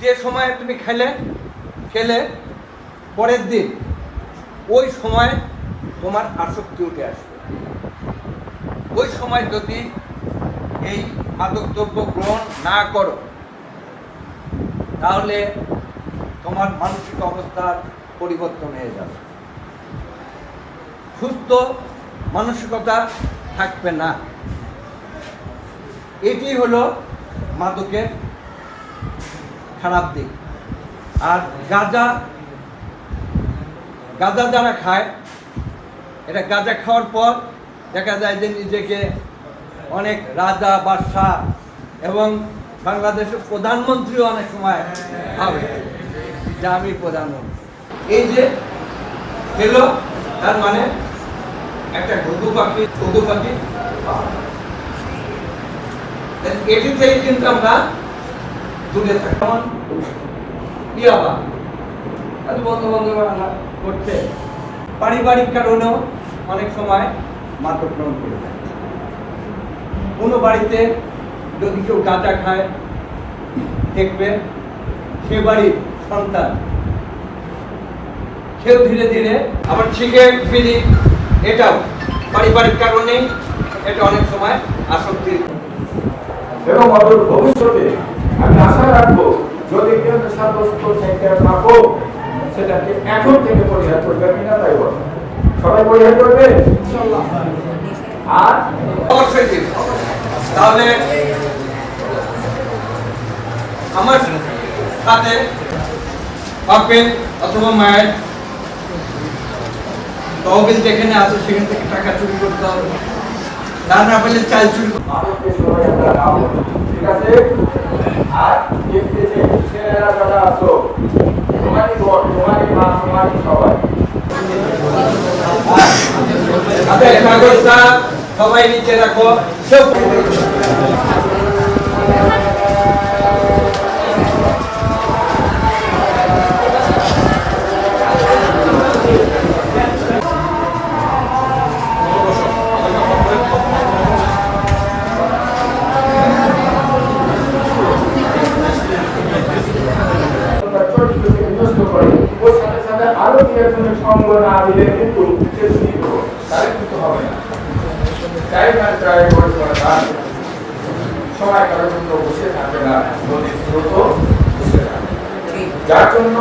যে সময় তুমি খেলে পরের দিন ওই সময় তোমার আসক্তি উঠে আসবে। ওই সময় যদি এই মাদক দ্রব্য গ্রহণ না করো তাহলে তোমার মানসিক অবস্থার পরিবর্তন হয়ে যাবে, সুস্থ মানসিকতা থাকবে না। এটি হলো মাদকের খারাপ দিক। আর গাঁজা যারা খায়, এটা গাঁজা খাওয়ার পর দেখা যায় যে নিজেকে অনেক রাজা বাদশাহ এবং বাংলাদেশের প্রধানমন্ত্রীও অনেক সময় ভাবে যে আমি প্রধানমন্ত্রী। এই যে খেলো তার মানে একটা ঘুঘু পাখি এটি থেকে কিন্তু আমরা দূরে থাকি। ইয়াবা বন্ধু করছে, পারিবারিক কারণেও অনেক সময় মাদক গ্রহণ করে যায়। কোনো বাড়িতে যদি কেউ গাঁজা খায় দেখবে সে বাড়ির সন্তান সেও ধীরে ধীরে আবার সিগারেট বিড়ি, এটাও পারিবারিক কারণে এটা অনেক সময় আসক্তি। এবং অদূর ভবিষ্যতে আমি আশা রাখবো যদি কেউ নেশাগ্রস্ত থেকে থাকো সেটাকে এখন থেকে পরিহার করবে কিনা তাই বল। সবাই পরিহার করবে আর অবশ্যই দিন। তাহলে আমার সাথে বাপের অথবা মায়ের তহবিল যেখানে আছে সেখান থেকে টাকা চুরি করতে হবে, তা না পেলে চাল চুরি। ঠিক আছে। আর ছেলেরা যারা আছো তোমারই ঘর, তোমারই মা, তোমারই সবাই কাগজটা সবাই নিচে রাখো। আরো কি একজনের সঙ্গ না দিলে কিন্তু তাহলে কিন্তু হবে না। তাই সময় কারোর জন্য বসে থাকে না, নদীর স্রোত বসে থাকে। যার জন্য